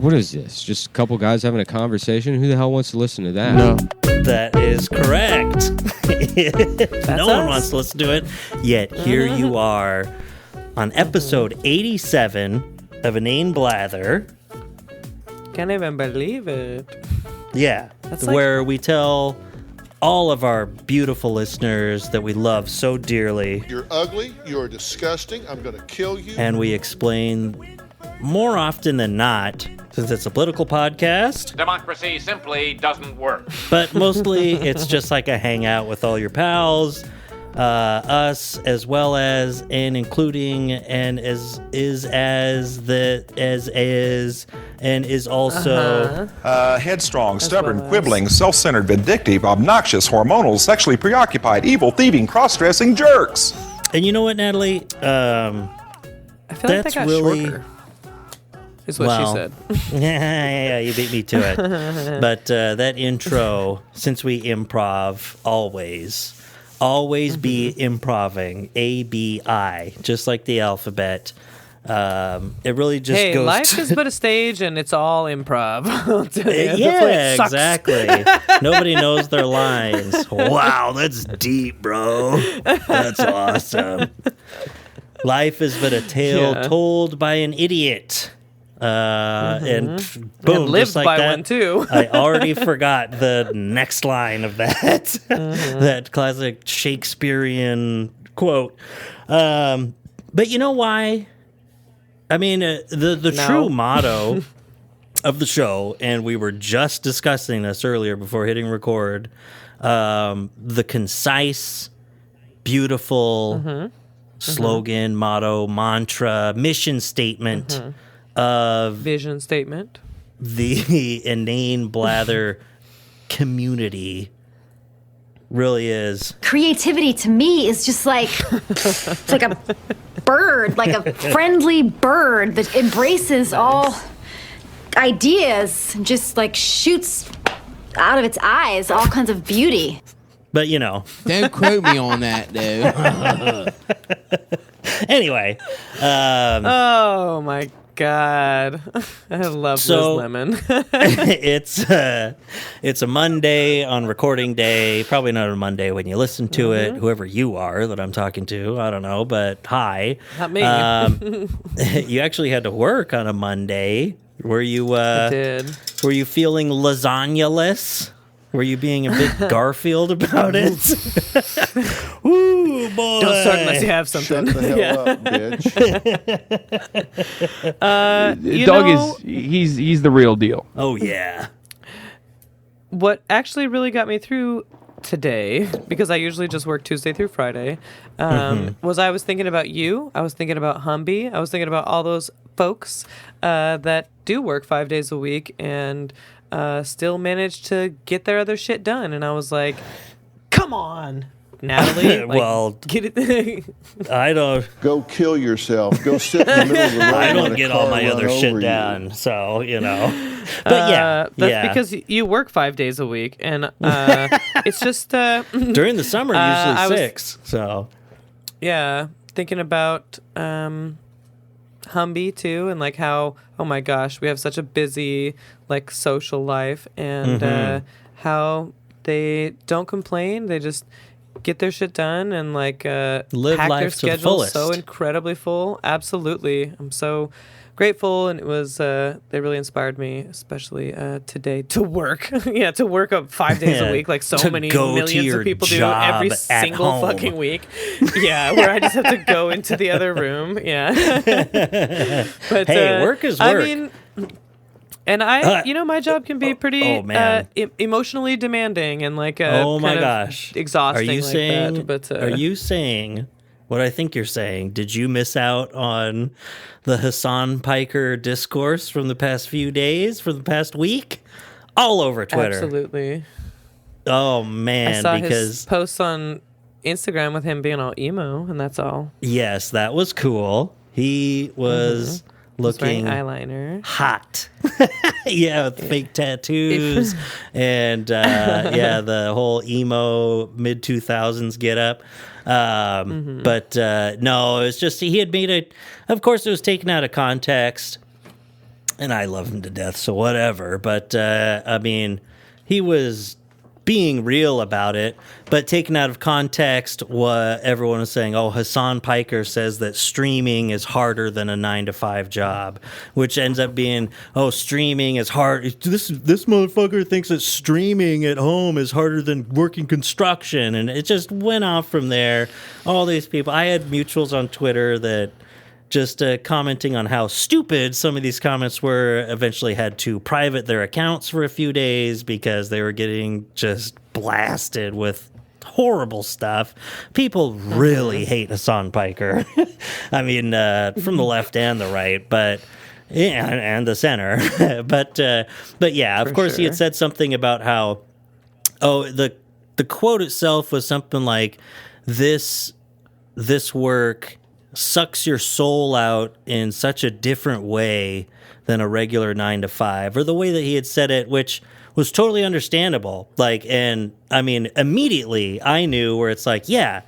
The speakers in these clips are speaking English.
What is this? Just a couple guys having a conversation? Who the hell wants to listen to that? No. That is correct. No one wants to listen to it. Yet here you are on episode 87 of Inane Blather. Can't even believe it. Yeah. That's where we tell all of our beautiful listeners that we love so dearly. You're ugly. You're disgusting. I'm going to kill you. And we explain more often than not, since it's a political podcast. Democracy simply doesn't work. But mostly it's just like a hangout with all your pals, us, as well as and including and is also headstrong, stubborn, quibbling, self-centered, vindictive, obnoxious, hormonal, sexually preoccupied, evil, thieving, cross-dressing jerks. And you know what, Natalie? I feel like that got shorter. Is what she said. Yeah, you beat me to it. But that intro, since we improv, always be improving. A-B-I, just like the alphabet. It really just goes. Life is but a stage, and it's all improv. Yeah, exactly. Nobody knows their lines. Wow, that's deep, bro. That's awesome. Life is but a tale told by an idiot. And boom, and lived just like by that, one too. I already forgot the next line of that, that classic Shakespearean quote. But you know why? I mean, the true motto of the show, and we were just discussing this earlier before hitting record, the concise, beautiful slogan, motto, mantra, mission statement of vision statement, the Inane Blather community really is. Creativity to me is just like it's like a bird, like a friendly bird that embraces all ideas and just like shoots out of its eyes all kinds of beauty. But you know, don't quote me on that though. Anyway, oh my God, I love Liz Lemon. It's a Monday on recording day. Probably not a Monday when you listen to it. Whoever you are that I'm talking to, I don't know. But hi, not me. You actually had to work on a Monday. Were you? I did. Were you feeling lasagna-less? Were you being a bit Garfield about it? Ooh, boy. Don't start unless you have something. Shut the hell up, bitch. Dog he's the real deal. Oh, yeah. What actually really got me through today, because I usually just work Tuesday through Friday, was I was thinking about you. I was thinking about Humby. I was thinking about all those folks that do work 5 days a week and still manage to get their other shit done. And I was like, come on, Natalie. Like, well, get it. I don't. Go kill yourself. Go sit in the middle of the road. I don't get all my other shit down. So, you know. But that's because you work 5 days a week. And it's just. During the summer, usually 6. So. Yeah. Thinking about Humby too, and like how, oh my gosh, we have such a busy like social life, and how they don't complain, they just get their shit done and like live pack life their to the schedule fullest. so incredibly full. Absolutely, I'm so grateful, and it was they really inspired me, especially today to work. To work up 5 days a week, like so many millions of people do every single fucking week. Yeah, where I just have to go into the other room. Yeah, but hey, work is work. I mean, and my job can be pretty emotionally demanding and like oh my kind of gosh, exhausting. Are you like saying? that, but are you saying? What I think you're saying, did you miss out on the Hassan Piker discourse from the past few days, from the past week? All over Twitter. Absolutely. Oh, man. I saw his posts on Instagram with him being all emo, and that's all. Yes, that was cool. He was looking eyeliner. Hot. Yeah, with fake tattoos and the whole emo mid-2000s get up. But no, it was just he had made it. Of course, it was taken out of context. and I love him to death, so whatever. But I mean, he was being real about it, but taken out of context, what everyone was saying, oh, Hassan Piker says that streaming is harder than a 9-to-5 job, which ends up being, oh, streaming is hard. This motherfucker thinks that streaming at home is harder than working construction, and it just went off from there. All these people, I had mutuals on Twitter that just commenting on how stupid some of these comments were, eventually had to private their accounts for a few days because they were getting just blasted with horrible stuff. People really hate Hassan Piker. I mean, from the left and the right, but yeah, and the center. but yeah, of course, he had said something about how, the quote itself was something like, this work sucks your soul out in such a different way than a regular 9-to-5, or the way that he had said it, which was totally understandable. Like, and I mean, immediately I knew where it's like, yeah,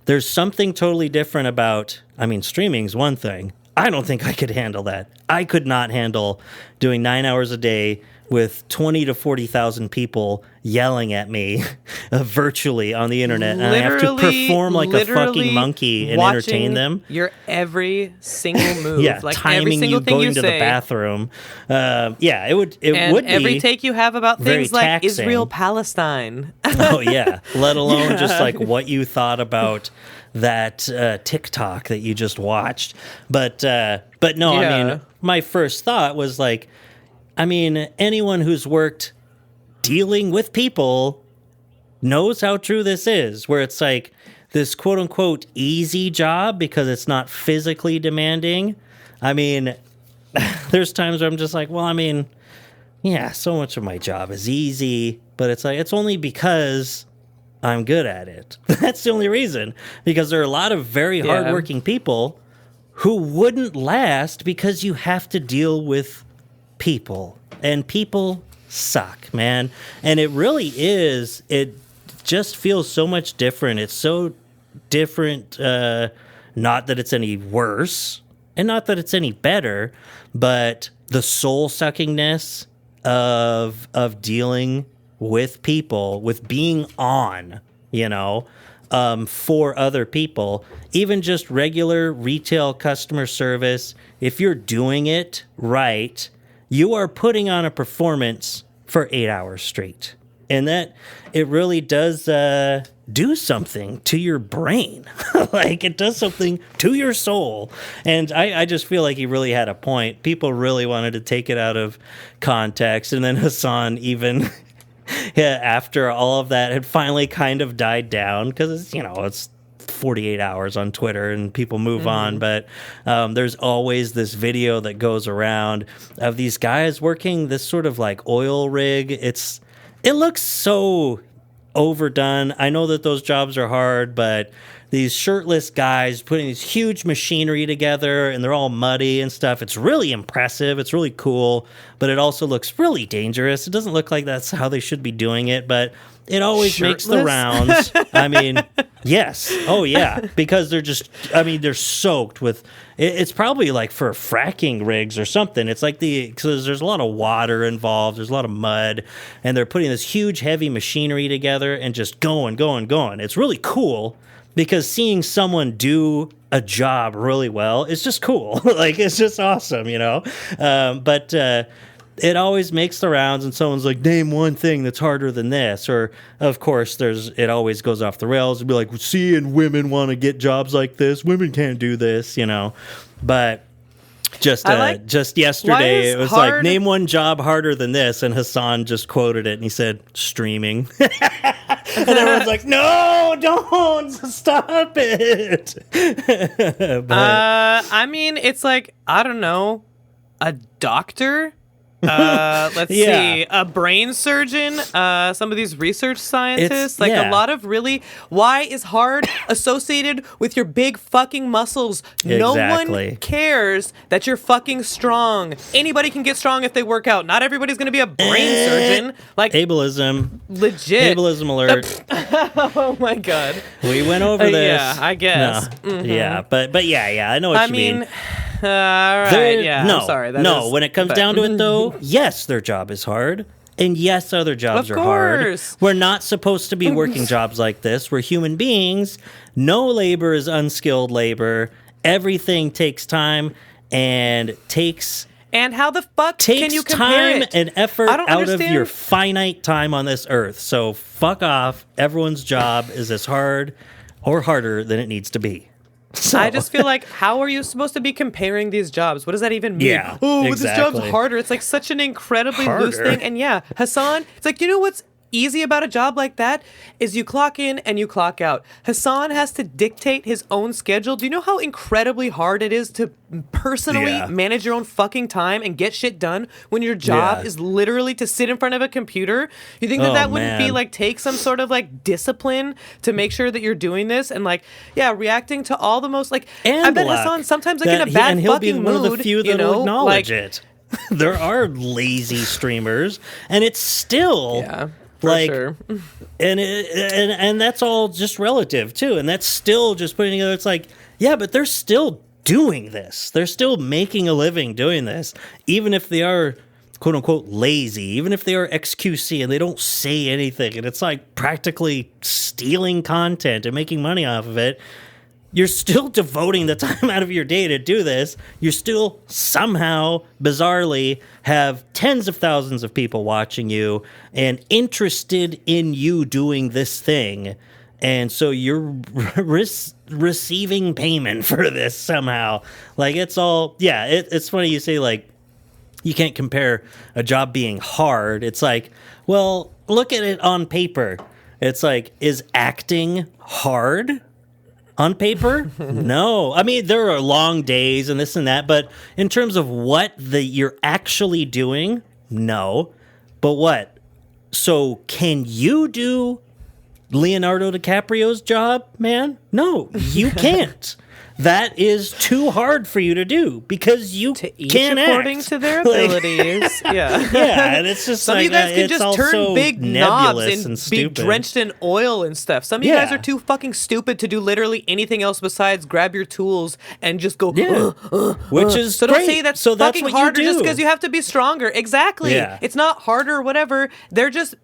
there's something totally different about, I mean, streaming's one thing. I don't think I could handle that. I could not handle doing 9 hours a day with 20 to 40,000 people yelling at me virtually on the internet, and I have to perform like a fucking monkey and entertain them. Your every single move, yeah, like timing every single you thing going you to say. the bathroom. Yeah, it would be every take you have about things like taxing. Israel, Palestine. Oh yeah, let alone just like what you thought about that TikTok that you just watched. But no, Yeah. I mean, my first thought was like, I mean, anyone who's worked dealing with people knows how true this is, where it's like this quote unquote easy job because it's not physically demanding. I mean, there's times where I'm just like, well, I mean, yeah, so much of my job is easy, but it's like, it's only because I'm good at it. That's the only reason, because there are a lot of very hardworking people who wouldn't last because you have to deal with people, and people suck, man. And it really is, it just feels so much different. It's so different, not that it's any worse and not that it's any better, but the soul suckingness of dealing with people, with being on, for other people, even just regular retail customer service. If you're doing it right, you are putting on a performance for 8 hours straight. And that, it really does do something to your brain. Like, it does something to your soul. And I just feel like he really had a point. People really wanted to take it out of context. And then Hassan, even after all of that had finally kind of died down, because it's 48 hours on Twitter and people move on, but there's always this video that goes around of these guys working this sort of like oil rig. It looks so overdone. I know that those jobs are hard, but these shirtless guys putting these huge machinery together, and they're all muddy and stuff. It's really impressive. It's really cool, but it also looks really dangerous. It doesn't look like that's how they should be doing it, but it always makes the rounds. I mean, yes. Oh, yeah. Because they're soaked with, it's probably like for fracking rigs or something. It's like because there's a lot of water involved. There's a lot of mud, and they're putting this huge, heavy machinery together and just going. It's really cool, because seeing someone do a job really well is just cool. Like, it's just awesome, But it always makes the rounds, and someone's like, name one thing that's harder than this. Or, of course, it always goes off the rails and be like, seeing women want to get jobs like this. Women can't do this, But just yesterday, it was like, name one job harder than this. And Hassan just quoted it, and he said, streaming. And everyone's like, no, don't stop it. I mean, it's like, I don't know, a doctor. Let's see, a brain surgeon, some of these research scientists, a lot of really, why is hard associated with your big fucking muscles? No one cares that you're fucking strong. Anybody can get strong if they work out. Not everybody's going to be a brain surgeon. Like, ableism. Legit. Ableism alert. Oh my God. We went over this. Yeah, I guess. No. Yeah, but yeah, I know what you mean. right. Yeah. No, I'm sorry. That no. is- When it comes but- down to it, though, yes, their job is hard. And yes, other jobs Of are hard. course. We're not supposed to be working jobs like this. We're human beings. No labor is unskilled labor. Everything takes time and takes And how the fuck can you compare time it? and effort I don't out of understand. your finite time on this earth. So fuck off. Everyone's job is as hard or harder than it needs to be. So, I just feel like, how are you supposed to be comparing these jobs? What does that even mean? Yeah, oh, this job's exactly. harder. It's like such an incredibly loose Harder. thing. And yeah, Hassan, it's like, you know what's easy about a job like that is you clock in and you clock out. Hassan has to dictate his own schedule. Do you know how incredibly hard it is to personally Yeah. manage your own fucking time and get shit done when your job Yeah. is literally to sit in front of a computer? You think that Oh, that wouldn't be man. like take some sort of like discipline to make sure that you're doing this and like reacting to all the most like and I bet luck Hassan sometimes like that in a bad and he'll fucking be mood. one of the few you that know, will acknowledge like, it. There are lazy streamers, and it's still Yeah, for like, sure. and that's all just relative too, and that's still just putting together. It's like, yeah, but they're still doing this. They're still making a living doing this, even if they are quote unquote lazy, even if they are XQC and they don't say anything, and it's like practically stealing content and making money off of it. You're still devoting the time out of your day to do this. You still somehow, bizarrely, have tens of thousands of people watching you and interested in you doing this thing. And so you're receiving payment for this somehow. Like, it's all, yeah, it's funny you say, like, you can't compare a job being hard. It's like, well, look at it on paper. It's like, is acting hard? On paper? No. I mean, there are long days and this and that, but in terms of what you're actually doing, no. But what? So can you do Leonardo DiCaprio's job, man? No, you can't. That is too hard for you to do because you Each can't according act. to their Like- abilities. Yeah. Yeah, and it's just Some like of you guys can it's just all turn so big knobs nebulous and be stupid. drenched in oil and stuff. Some of you guys Yeah. are too fucking stupid to do literally anything else besides grab your tools and just go. Yeah. Which is So great. don't say that's so that's fucking what harder you do. just because you have to be stronger. Exactly. Yeah. It's not harder or whatever. They're just.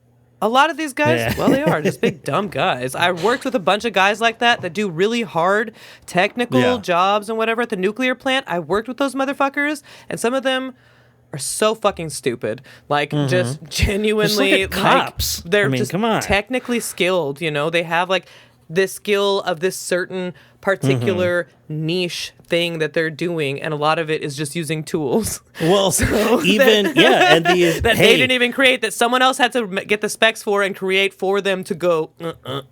A lot of these guys, Yeah. well, they are just big dumb guys. I worked with a bunch of guys like that do really hard technical Yeah. jobs and whatever at the nuclear plant. I worked with those motherfuckers, and some of them are so fucking stupid. Like, just genuinely, Just look at cops. like, they're I mean, just come on. technically skilled, you know? They have, like, this skill of this certain particular niche thing that they're doing, and a lot of it is just using tools. Well, even yeah, and these that hey, they didn't even create, that someone else had to get the specs for and create for them to go.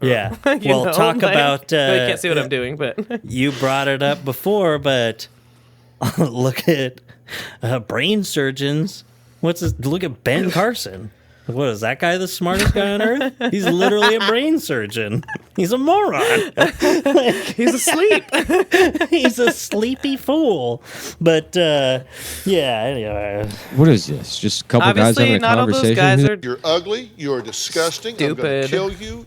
yeah. You Well, know, talk like, about. I can't see what I'm doing, but You brought it up before, but look at brain surgeons. Look at Ben Carson. What is that guy? The smartest guy on earth? He's literally a brain surgeon. He's a moron. he's asleep. He's a sleepy fool. But yeah. Anyway. What is this? Just a couple guys Obviously, having a not all conversation? those guys Who- are. You're ugly. You're disgusting. I'm going Stupid. to kill you.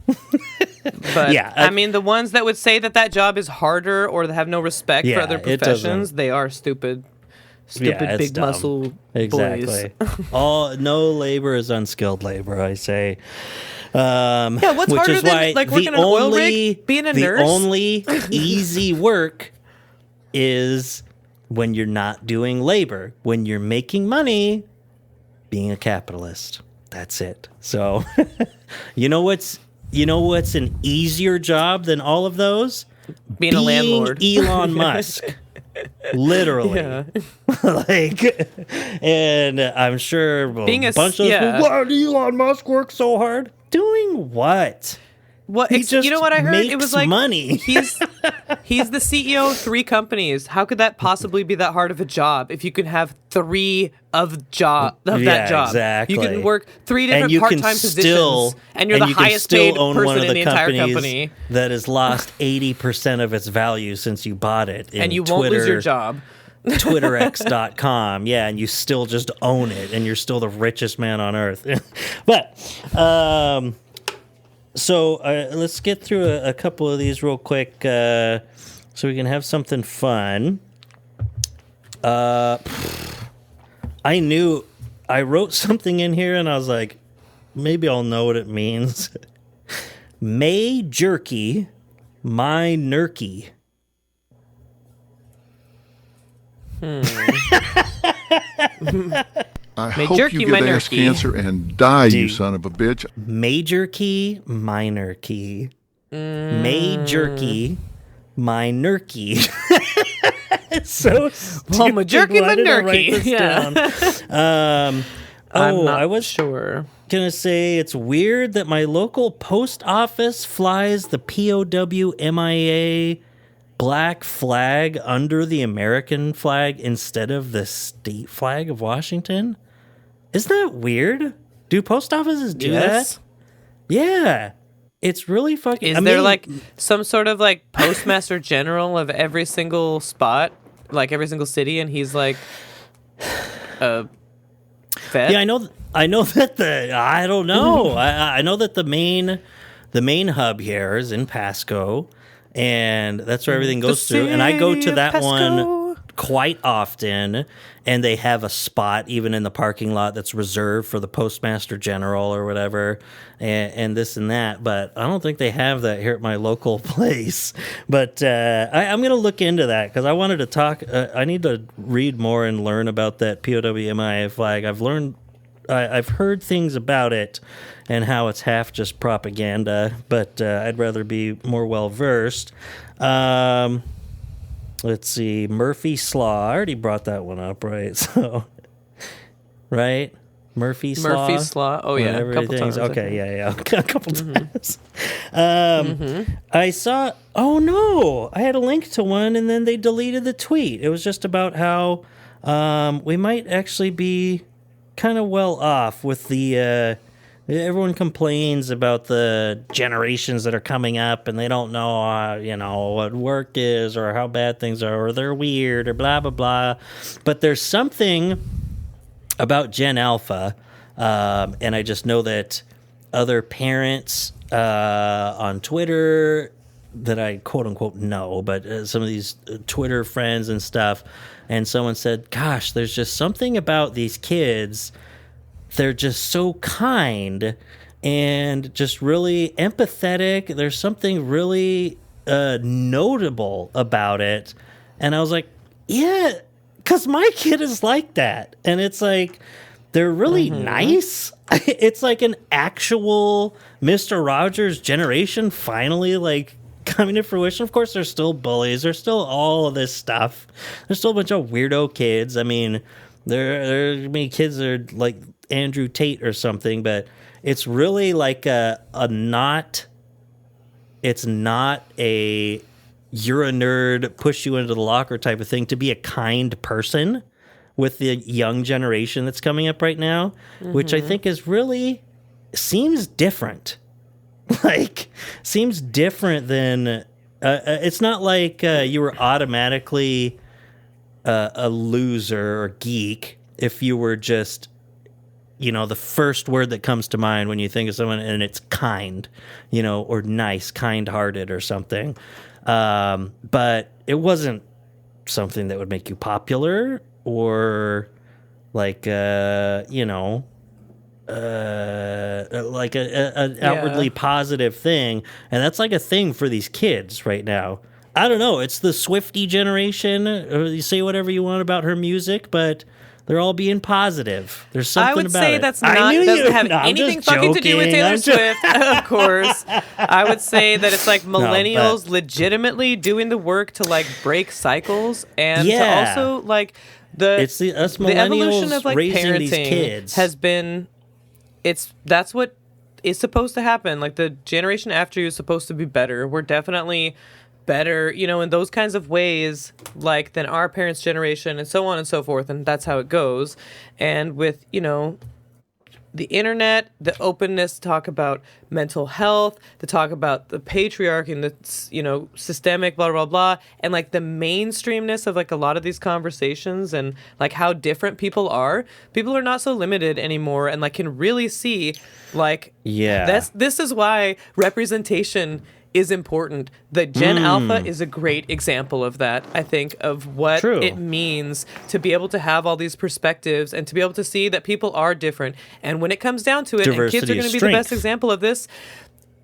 But Yeah, I mean, the ones that would say that job is harder or that have no respect Yeah, for other it doesn't- professions, they are stupid. Stupid it's big dumb. muscle Exactly. boys. No labor is unskilled labor, I say. Yeah, what's which harder is than why like working the an oil only, rig, being a the nurse? only easy work is when you're not doing labor, when you're making money, being a capitalist. That's it. So, you know what's an easier job than all of those? Being a landlord. Elon Musk. Literally. Yeah. Like, and I'm sure Being a bunch of yeah. people, why did Elon Musk work so hard? Doing what? What He just you know what I heard? It makes was like money. he's the CEO of 3 companies. How could that possibly be that hard of a job if you can have 3 of that job? Exactly. You can work 3 And different you can part-time still, positions, and you're the you can highest still paid own person one of in the entire companies company, that has lost 80% of its value since you bought it. and you won't lose your job. TwitterX.com. Yeah, and you still just own it, and you're still the richest man on earth. But, so let's get through a couple of these real quick so we can have something fun. I wrote something in here and I was like, maybe I'll know what it means. May jerky, my nurky. I May hope jerky you my get ass nerky. cancer and die, you Dude. son of a bitch. Major key, minor key. May jerky, my nurky. It's so stupid. Well, my jerky, Why my did I write nurky. this Yeah. down? I'm not I was sure. gonna say it's weird that my local post office flies the POW MIA black flag under the American flag instead of the state flag of Washington. Isn't that weird? Do post offices do Yes. that? Yeah. It's really fucking... Is there like some sort of like postmaster general of every single spot, like every single city, and he's like a vet? Yeah, I know that I don't know. I know that the main hub here is in Pasco, and that's where everything goes through. And I go city to of that Pasco. one quite often, and they have a spot even in the parking lot that's reserved for the postmaster general or whatever, and this and that. But I don't think they have that here at my local place. But I'm going to look into that because I wanted to talk. I need to read more and learn about that POWMIA flag. I've heard things about it and how it's half just propaganda, but I'd rather be more well versed. Let's see, Murphy Slaw. I already brought that one up, right? So, right? Murphy Slaw. Oh, yeah. A Whatever couple things. times, I Okay, think. yeah. A couple times. I saw, oh no, I had a link to one and then they deleted the tweet. It was just about how we might actually be kind of well off with the everyone complains about the generations that are coming up and they don't know what work is or how bad things are or they're weird or blah blah blah, but there's something about Gen Alpha, and I just know that other parents on Twitter that I quote unquote know, but some of these Twitter friends and stuff, and someone said, gosh, there's just something about these kids. They're just so kind and just really empathetic. There's something really notable about it. And I was like, yeah, because my kid is like that. And it's like, they're really nice. It's like an actual Mr. Rogers generation finally like coming to fruition. Of course, there's still bullies. There's still all of this stuff. There's still a bunch of weirdo kids. I mean, there are many kids that are like Andrew Tate or something, but it's really like it's not a you're a nerd, push you into the locker type of thing to be a kind person with the young generation that's coming up right now, which I think is really seems different. Like, seems different than it's not like you were automatically a loser or geek if you were just, the first word that comes to mind when you think of someone and it's kind, or nice, kind-hearted or something. But it wasn't something that would make you popular or like, like an outwardly positive thing. And that's like a thing for these kids right now. I don't know. It's the Swiftie generation. You say whatever you want about her music, but they're all being positive. There's something I would about say it. that's doesn't have anything fucking to do with Taylor Swift, of course. I would say that it's like millennials legitimately doing the work to like break cycles and to also like it's the evolution of like raising these parenting kids. has been that's what is supposed to happen. Like the generation after you is supposed to be better. We're definitely better, in those kinds of ways, like than our parents' generation and so on and so forth. And that's how it goes. And with, the internet, the openness to talk about mental health, to talk about the patriarchy and the, systemic blah, blah, blah. And like the mainstreamness of like a lot of these conversations and like how different people are not so limited anymore and like can really see like, this is why representation is important. The Gen Alpha is a great example of that, I think, of what it means to be able to have all these perspectives and to be able to see that people are different. And when it comes down to it, and kids are going to be the best example of this,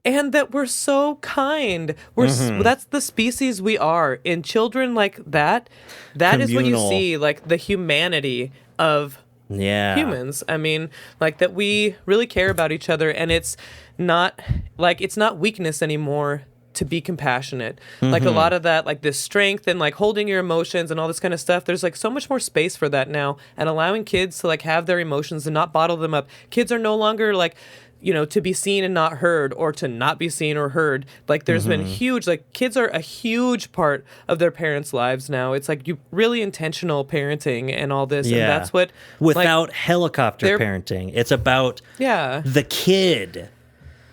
and that we're so kind. That's the species we are. In children like that, that is what you see, like the humanity of humans. I mean, like that we really care about each other, and it's not weakness anymore to be compassionate. Like a lot of that, like this strength and like holding your emotions and all this kind of stuff, there's like so much more space for that now, and allowing kids to like have their emotions and not bottle them up. Kids are no longer like, you know, to be seen and not heard, or to not be seen or heard. Like there's been huge, like kids are a huge part of their parents' lives now. It's like you really intentional parenting and all this. And that's what, without helicopter parenting, it's about the kid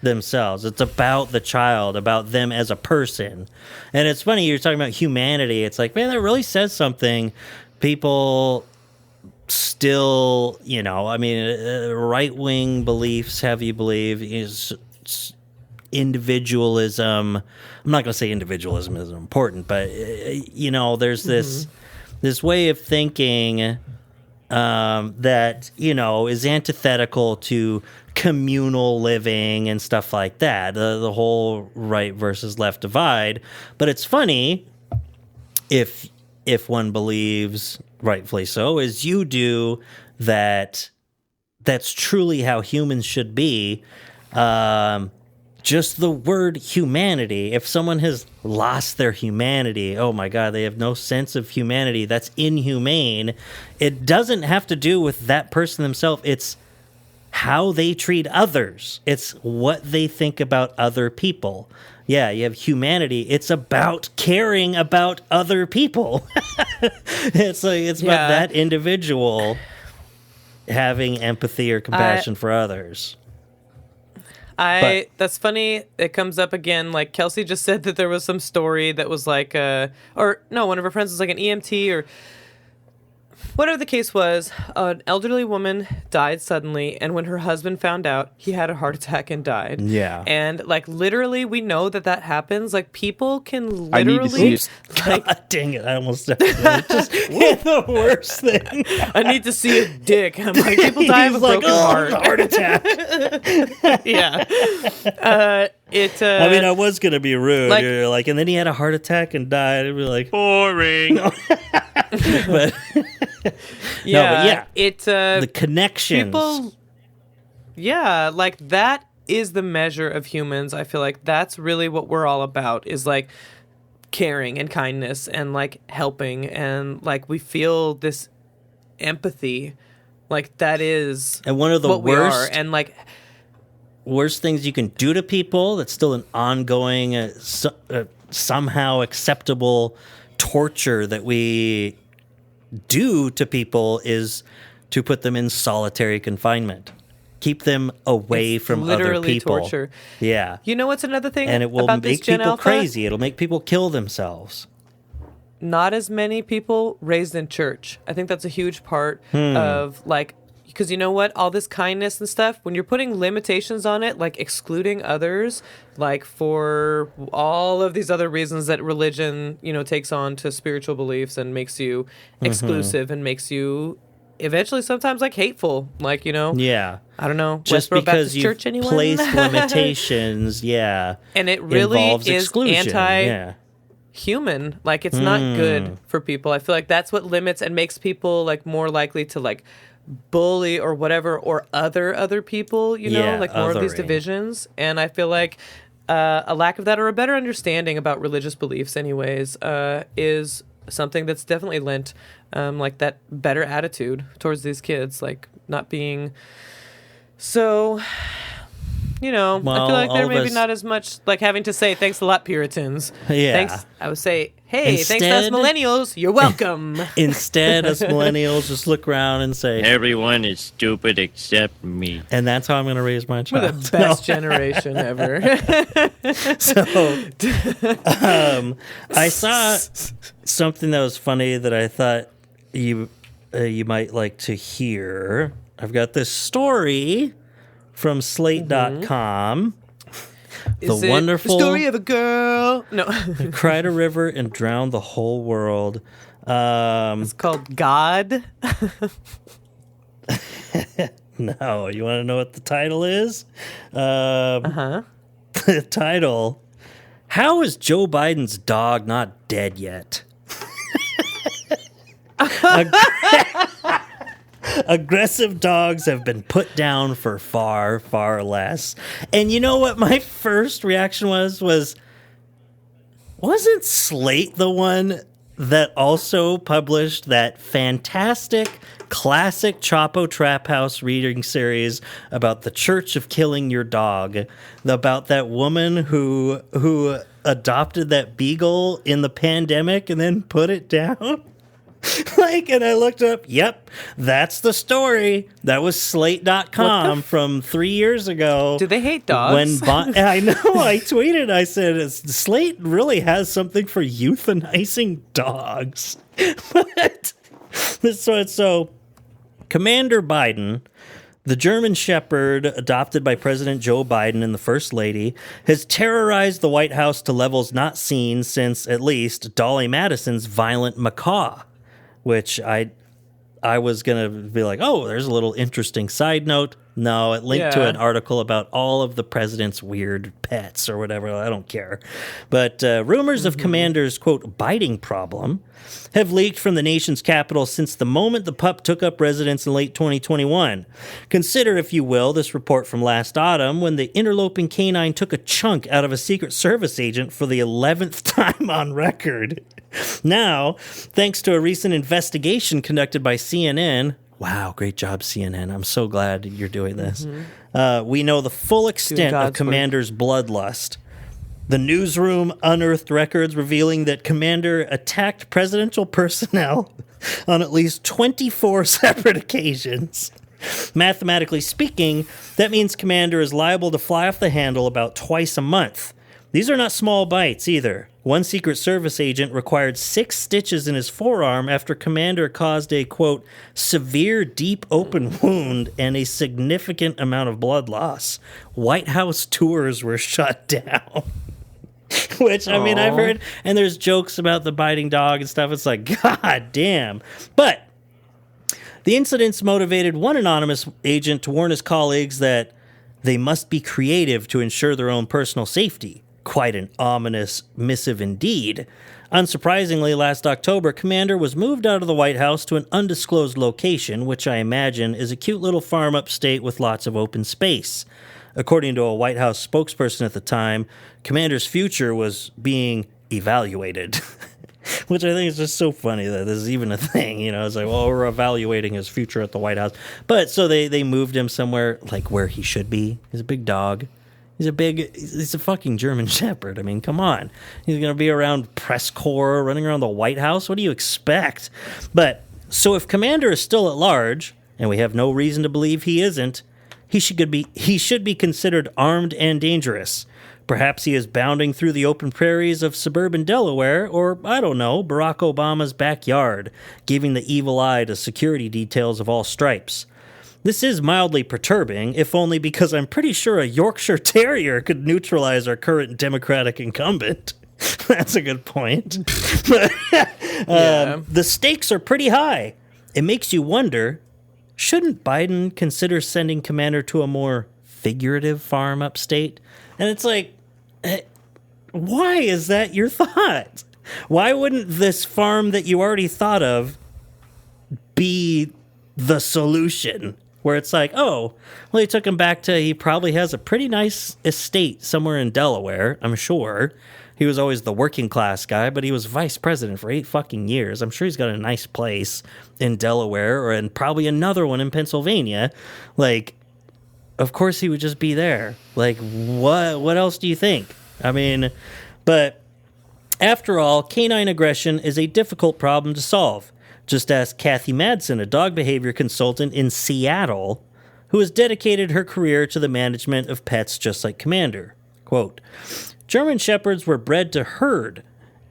themselves. It's about the child, about them as a person. And it's funny, you're talking about humanity. It's like, man, that really says something. People still, you know, I mean, right-wing beliefs have you believe is individualism. I'm not going to say individualism is important, but, you know, there's this way of thinking that, you know, is antithetical to communal living and stuff like that, the whole right versus left divide. But it's funny, if one believes, rightfully so, as you do, that that's truly how humans should be. Just the word humanity, if someone has lost their humanity, oh my God, they have no sense of humanity, that's inhumane. It doesn't have to do with that person themselves. It's how they treat others. It's what they think about other people. Yeah, you have humanity. It's about caring about other people. It's about that individual having empathy or compassion for others. That's funny. It comes up again. Like Kelsey just said that there was some story that was like, one of her friends was like an EMT or whatever the case was. An elderly woman died suddenly, and when her husband found out, he had a heart attack and died. Yeah. And like literally, we know that happens. Like people can literally. I need to see it. Like, God dang it! I almost said it. Just the worst thing. I need to see a dick. I'm like, people die of a broken heart attack. Yeah. I mean, I was gonna be rude. Like, you're like, and then he had a heart attack and died. It'd be like boring. But the connections. People, like that is the measure of humans. I feel like that's really what we're all about, is like caring and kindness and like helping, and like we feel this empathy, like that is and one of the what worst we are. And like worst things you can do to people that's still an ongoing somehow acceptable torture that we do to people is to put them in solitary confinement. Keep them away from other people. Torture. Yeah. You know what's another thing? And it will about make people crazy. It'll make people kill themselves. Not as many people raised in church. I think that's a huge part of like, because you know what? All this kindness and stuff, when you're putting limitations on it, like excluding others, like for all of these other reasons that religion, you know, takes on to spiritual beliefs and makes you exclusive and makes you eventually sometimes like hateful, like, you know. Yeah. I don't know. Just Westboro because Baptist you Church, anyone? placed limitations, and it really involves is exclusion. human. Like it's not good for people. I feel like that's what limits and makes people like more likely to like bully or whatever, or other people, you know, like more of these divisions. And I feel like a lack of that, or a better understanding about religious beliefs anyways, is something that's definitely lent like that better attitude towards these kids, like not being so, you know, I feel like they're maybe not as much like having to say thanks a lot, Puritans. Thanks. I would say, hey, thanks to us millennials, you're welcome. Instead, us millennials just look around and say, everyone is stupid except me. And that's how I'm going to raise my child. We're the best generation ever. So, I saw something that was funny that I thought you might like to hear. I've got this story from Slate.com. Is the it wonderful the story of a girl? No. cried a river and drowned the whole world. It's called God. No, you want to know what the title is? The title, How is Joe Biden's dog not dead yet? Aggressive dogs have been put down for far, far less. And you know what my first reaction was wasn't Slate the one that also published that fantastic classic Chapo Trap House reading series about the Church of Killing Your Dog, about that woman who adopted that beagle in the pandemic and then put it down? And I looked up, yep, that's the story. That was Slate.com from 3 years ago. Do they hate dogs? I know, I tweeted, I said, Slate really has something for euthanizing dogs. But, so, Commander Biden, the German Shepherd adopted by President Joe Biden and the First Lady, has terrorized the White House to levels not seen since, at least, Dolly Madison's Violent Macaw. Which I was going to be like, oh, there's a little interesting side note. No, it linked to an article about all of the president's weird pets or whatever. I don't care. But rumors of Commander's, quote, biting problem have leaked from the nation's capital since the moment the pup took up residence in late 2021. Consider, if you will, this report from last autumn when the interloping canine took a chunk out of a Secret Service agent for the 11th time on record. Now, thanks to a recent investigation conducted by CNN, wow, great job, CNN. I'm so glad you're doing this. We know the full extent of Commander's bloodlust. The newsroom unearthed records revealing that Commander attacked presidential personnel on at least 24 separate occasions. Mathematically speaking, that means Commander is liable to fly off the handle about twice a month. These are not small bites either. One Secret Service agent required 6 stitches in his forearm after Commander caused a, quote, severe deep open wound and a significant amount of blood loss. White House tours were shut down. Which, I mean, I've heard, and there's jokes about the biting dog and stuff. It's like, God damn. But the incidents motivated one anonymous agent to warn his colleagues that they must be creative to ensure their own personal safety. Quite an ominous missive indeed. Unsurprisingly, last October, Commander was moved out of the White House to an undisclosed location, which I imagine is a cute little farm upstate with lots of open space. According to a White House spokesperson at the time, Commander's future was being evaluated. Which I think is just so funny that this is even a thing, you know. It's like, well, we're evaluating his future at the White House. But so they moved him somewhere like where he should be. He's a big dog. He's a fucking German Shepherd. I mean, come on. He's going to be around press corps, running around the White House. What do you expect? But so if Commander is still at large, and we have no reason to believe he isn't, he should be considered armed and dangerous. Perhaps he is bounding through the open prairies of suburban Delaware, or, I don't know, Barack Obama's backyard, giving the evil eye to security details of all stripes. This is mildly perturbing, if only because I'm pretty sure a Yorkshire Terrier could neutralize our current Democratic incumbent. That's a good point. The stakes are pretty high. It makes you wonder, shouldn't Biden consider sending Commander to a more figurative farm upstate? And it's like, why is that your thought? Why wouldn't this farm that you already thought of be the solution? Where it's like, oh, well, he took him back to, he probably has a pretty nice estate somewhere in Delaware, I'm sure. He was always the working class guy, but he was vice president for 8 fucking years. I'm sure he's got a nice place in Delaware and probably another one in Pennsylvania. Like, of course he would just be there. Like, what else do you think? I mean, but after all, canine aggression is a difficult problem to solve. Just ask Kathy Madsen, a dog behavior consultant in Seattle, who has dedicated her career to the management of pets just like Commander. Quote, German Shepherds were bred to herd,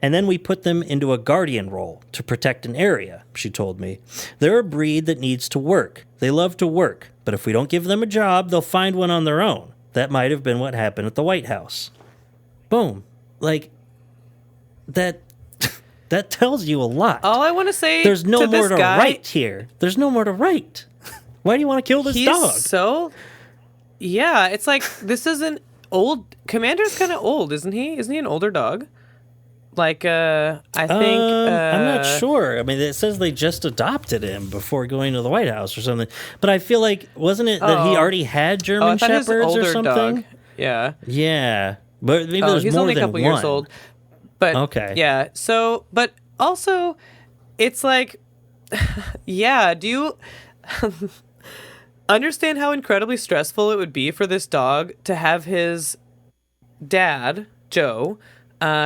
and then we put them into a guardian role to protect an area, she told me. They're a breed that needs to work. They love to work, but if we don't give them a job, they'll find one on their own. that might have been what happened at the White House. Boom. Like, that tells you a lot. All I want to say there's no to more this to guy, write here. There's no more to write. Why do you want to kill this dog? Yeah, it's like, this is an old... Commander's kind of old, isn't he? Isn't he an older dog? Like, I think... I'm not sure. I mean, it says they just adopted him before going to the White House or something. But I feel like, wasn't it that he already had German Shepherds or something? Dog. Yeah. Yeah. But maybe there's he's more only than a couple one. years old. But, okay. Yeah, so... But also, it's like... Yeah, do you... understand how incredibly stressful it would be for this dog to have his dad, Joe...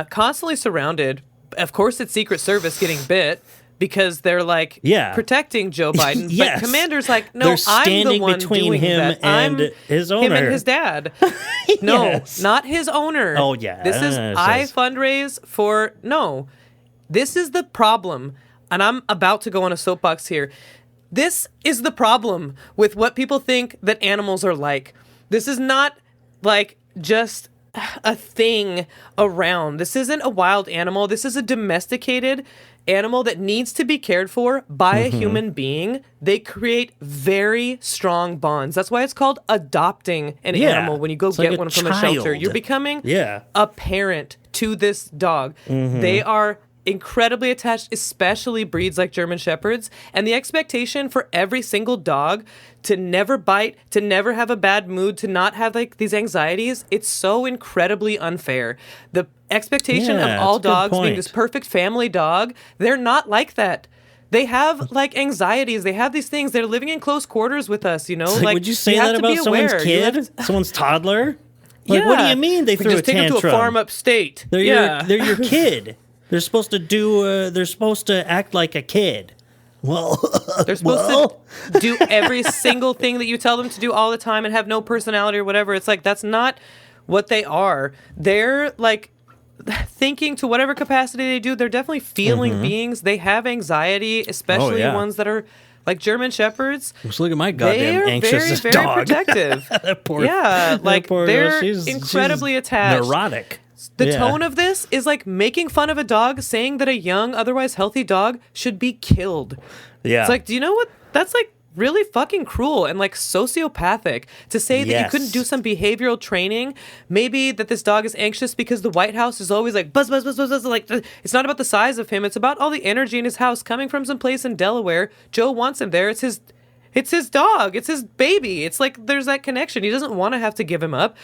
constantly surrounded, of course, it's Secret Service getting bit because they're like protecting Joe Biden. Yes. But Commander's like, no, I'm the one between doing him that. and his owner. Him and his dad. No, not his owner. Oh, yeah. This is I fundraise for this is the problem, and I'm about to go on a soapbox here. This is the problem with what people think that animals are like. This is not like just a thing around. This isn't a wild animal. This is a domesticated animal that needs to be cared for by a human being. They create very strong bonds. That's why it's called adopting an animal. When you go get one from a shelter, you're becoming a parent to this dog. They are incredibly attached, especially breeds like German Shepherds, and the expectation for every single dog to never bite, to never have a bad mood, to not have like these anxieties, it's so incredibly unfair. The expectation of all dogs being this perfect family dog, they're not like that. They have like anxieties. They have these things. They're living in close quarters with us, you know? Like, would you say that about someone's kid? Someone's toddler? Like, what do you mean they threw a tantrum? Just take them to a farm upstate. They're your kid. They're supposed to they're supposed to act like a kid. Well, they're supposed to do every single thing that you tell them to do all the time and have no personality or whatever. It's like, that's not what they are. They're like thinking to whatever capacity they do. They're definitely feeling beings. They have anxiety, especially ones that are like German Shepherds. Just look at my goddamn anxious very, dog. Very protective. They're incredibly attached. Neurotic. The tone of this is like making fun of a dog, saying that a young, otherwise healthy dog should be killed. Yeah. It's like, do you know what? That's like really fucking cruel and like sociopathic to say that you couldn't do some behavioral training. Maybe that this dog is anxious because the White House is always like buzz, buzz, buzz, buzz, buzz. Like, it's not about the size of him. It's about all the energy in his house coming from some place in Delaware. Joe wants him there. It's his dog. It's his baby. It's like there's that connection. He doesn't want to have to give him up.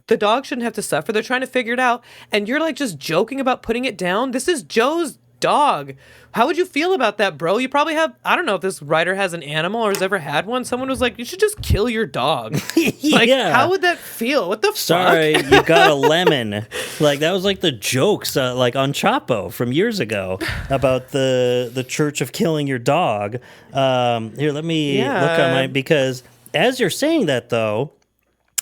The dog shouldn't have to suffer. They're trying to figure it out. And you're like just joking about putting it down. This is Joe's dog. How would you feel about that, bro? You probably have, I don't know if this writer has an animal or has ever had one. Someone was like, you should just kill your dog. Like, how would that feel? What the fuck? Sorry, you got a lemon. Like, that was like the jokes like on Chapo from years ago about the church of killing your dog. Here, let me look on my, because as you're saying that though,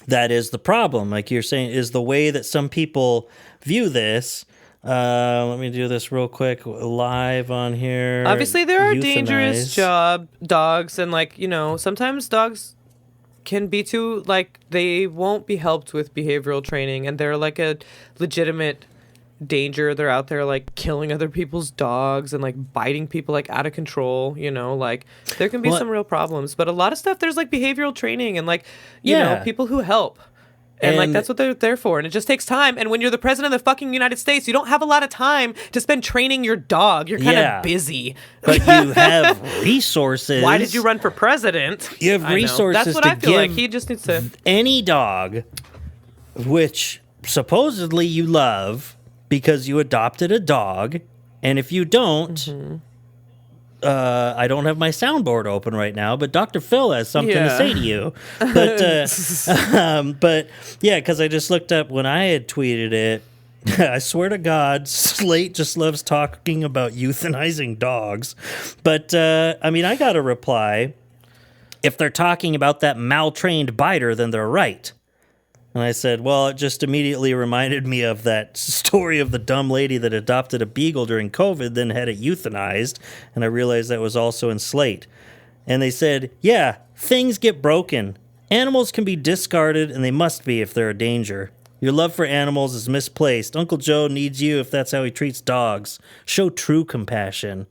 that is the problem. Like you're saying, is the way that some people view this. Let me do this real quick, live on here. Obviously, there are dangerous dogs, and like, you know, sometimes dogs can be too, like, they won't be helped with behavioral training, and they're like a legitimate danger. They're out there like killing other people's dogs and like biting people like out of control, you know, like there can be some real problems. But a lot of stuff, there's like behavioral training and like, you know, people who help. And like, that's what they're there for. And it just takes time. And when you're the president of the fucking United States, you don't have a lot of time to spend training your dog. You're kind of busy. But you have resources. Why did you run for president? You have resources. That's what I feel like. He just needs to. Any dog, which supposedly you love because you adopted a dog. And if you don't, I don't have my soundboard open right now, but Dr. Phil has something to say to you. But yeah, because I just looked up when I had tweeted it. I swear to God, Slate just loves talking about euthanizing dogs. But I mean, I got a reply. If they're talking about that maltrained biter, then they're right. And I said, well, it just immediately reminded me of that story of the dumb lady that adopted a beagle during COVID, then had it euthanized. And I realized that was also in Slate. And they said, yeah, things get broken. Animals can be discarded, and they must be if they're a danger. Your love for animals is misplaced. Uncle Joe needs you if that's how he treats dogs. Show true compassion.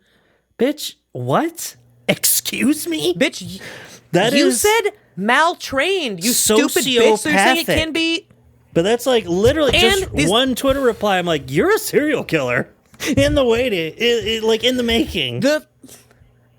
Bitch, what? Excuse me? Bitch, That you is said maltrained, you stupid bitch. So you're saying it can be... But that's like literally And just these- one Twitter reply. I'm like, you're a serial killer in the waiting, like in the making.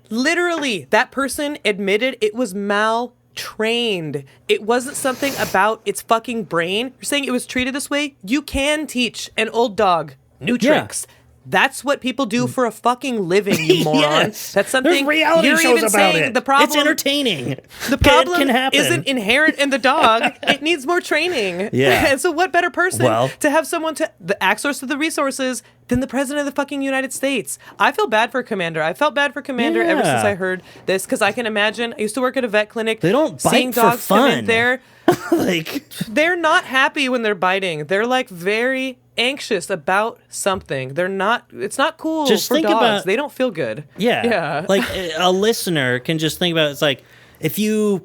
Literally, that person admitted it was maltrained. It wasn't something about its fucking brain. You're saying it was treated this way? You can teach an old dog new tricks. That's what people do for a fucking living, you moron. Yes. That's something There's reality you're shows even about saying it. the problem. It's entertaining. The problem can happen. isn't inherent in the dog. It needs more training. Yeah. And so what better person Well- to have someone to the access to the resources than the president of the fucking United States? I feel bad for Commander. I felt bad for Commander ever since Yeah. I heard this, because I can imagine, I used to work at a vet clinic. They don't bite seeing for dogs come in fun. there. Like, They're not happy when they're biting. They're like very anxious about something. They're not, it's not cool Just for think dogs. about- They don't feel good. yeah. Yeah. Like a listener can just think about it. It's like if you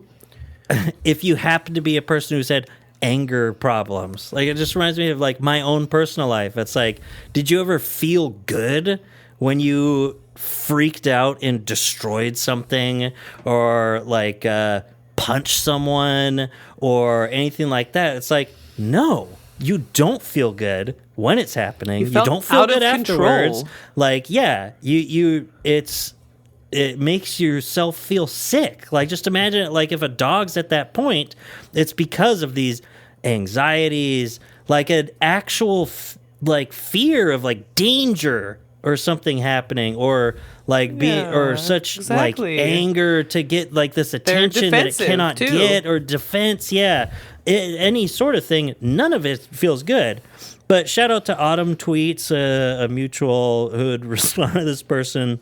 happen to be a person who's had anger problems, like it just reminds me of like my own personal life. It's like, did you ever feel good when you freaked out and destroyed something, or like punched someone or anything like that? It's like, no, you don't feel good when it's happening. You felt don't feel out of good afterwards. control. Like, yeah, it makes yourself feel sick. Like, just imagine it, like if a dog's at that point, it's because of these anxieties, like an actual like fear of like danger or something happening, or like or such exactly. like anger to get like this attention that it defensive, cannot too. get, or defense. Any sort of thing. None of it feels good. But shout out to Autumn Tweets, a mutual who had responded to this person,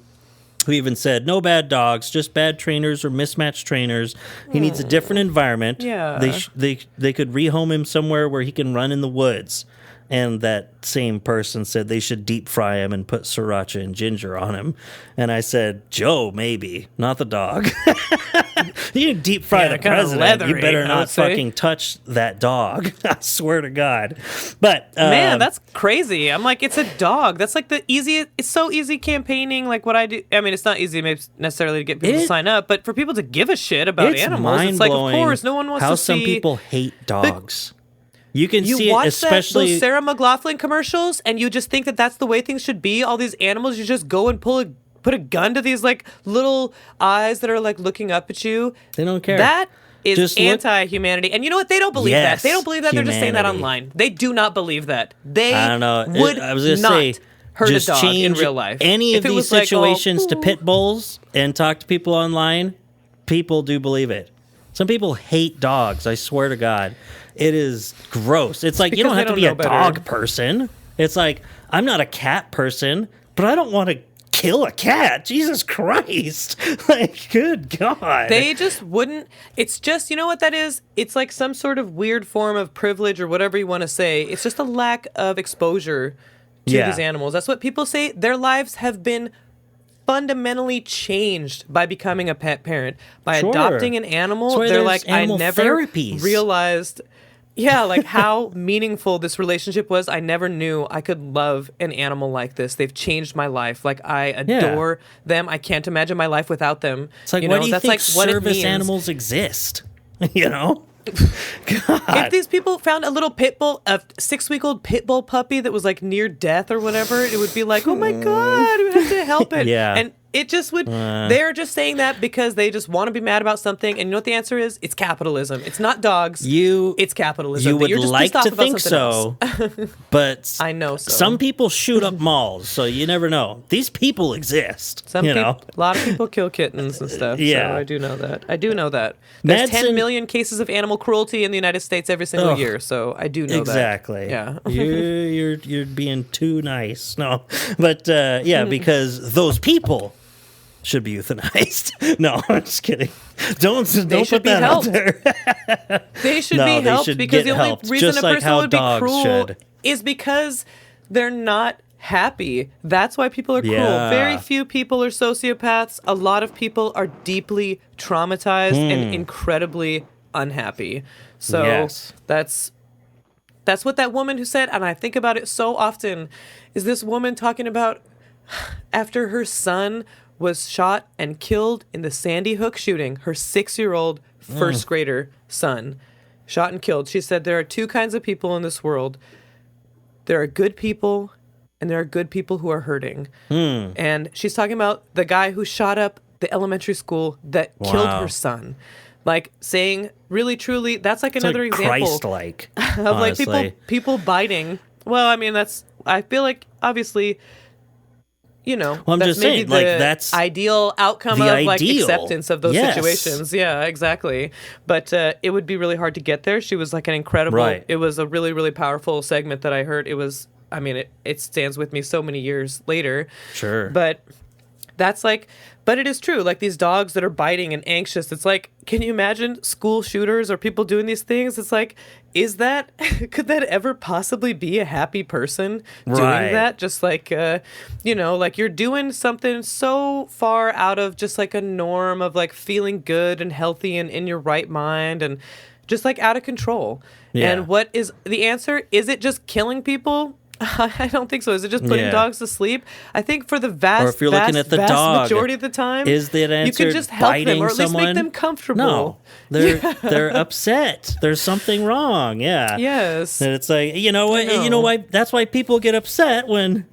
who even said, no bad dogs, just bad trainers or mismatched trainers. He needs a different environment. Yeah. They could rehome him somewhere where he can run in the woods. And that same person said they should deep fry him and put sriracha and ginger on him. And I said, Joe, maybe, not the dog. You deep fry the kinda president, leathery, you better I not would say. fucking touch that dog. I swear to God. But Man, that's crazy. I'm like, it's a dog. That's like the easiest. It's so easy campaigning. Like what I do. I mean, it's not easy maybe necessarily to get people to sign up, but for people to give a shit about it's animals, it's like, of mind-blowing course, no one wants how to some see. people hate dogs. You can You see it, watch especially those Sarah McLachlan commercials, and you just think that that's the way things should be. All these animals, you just go and put a gun to these like little eyes that are like looking up at you. They don't care. That is Just look- anti-humanity. And you know what? They don't believe Yes, that. They don't believe that. They're just saying that humanity. online. They do not believe that. They I don't know. would I was gonna not say, hurt just a dog in change real life. any If of it these was like, situations to pit bulls and talk to people online. People do believe it. Some people hate dogs. I swear to God, it is gross. It's like you because don't they have to don't be a know better. dog person. It's like I'm not a cat person, but I don't want to kill a cat. Jesus Christ! Like, good God. They just wouldn't. It's just, you know what that is? It's like some sort of weird form of privilege or whatever you want to say. It's just a lack of exposure to Yeah. these animals. That's what people say. Their lives have been fundamentally changed by becoming a pet parent. By Sure. adopting an animal, That's why they're there's like, I animal never therapies. realized. Yeah, like how meaningful this relationship was. I never knew I could love an animal like this. They've changed my life. Like I adore them. I can't imagine my life without them. It's like, you why know, do you that's think like what it service means. animals exist? You know? If these people found a little pit bull, a 6-week-old pit bull puppy that was like near death or whatever, it would be like, oh my God, we have to help it. Yeah. And it just would, they're just saying that because they just want to be mad about something. And you know what the answer is? It's capitalism. It's not dogs. It's capitalism. You would You're just like pissed off to about think something so, but I know so. some people shoot up malls, so you never know. These people exist. Some you people, know? a lot of people kill kittens and stuff. Yeah. So I do know that. I do know that. There's 10 million cases of animal cruelty in the United States every single Ugh. year. So I do know Exactly. that. Yeah. you're being too nice. No, but yeah, because those people should be euthanized. No, I'm just kidding. Don't should put be that out helped. there. They should No, be they helped should because get the only helped, reason just a like person how would be dogs cruel should. is because they're not happy. That's why people are cruel. Yeah. Very few people are sociopaths. A lot of people are deeply traumatized and incredibly unhappy. So Yes. that's what that woman who said, and I think about it so often, is this woman talking about after her son was shot and killed in the Sandy Hook shooting, her 6-year-old first grader son shot and killed. She said there are two kinds of people in this world. There are good people and there are good people who are hurting. And she's talking about the guy who shot up the elementary school that killed her son. Like saying, really, truly, that's like another example Christ-like, of like people biting. Well, I mean, I feel like obviously, Well, I'm that's just maybe saying, the like, that's ideal outcome the of like ideal. acceptance of those Yes. situations. Yeah, exactly. But it would be really hard to get there. She was like an incredible. Right. It was a really, really powerful segment that I heard. It was. I mean, it stands with me so many years later. Sure. But that's like. But it is true. Like these dogs that are biting and anxious. It's like, can you imagine school shooters or people doing these things? It's like, could that ever possibly be a happy person doing Right. that? Just like, like you're doing something so far out of just like a norm of like feeling good and healthy and in your right mind and just like out of control. Yeah. And what is the answer? Is it just killing people? I don't think so. Is it just putting dogs to sleep? I think for the vast, Or if you're looking at the vast dog, majority of the time, is that answer you can just help them biting or at least someone? make them comfortable. No, they're upset. There's something wrong. Yeah. Yes. And it's like, you know what? You know why? That's why people get upset when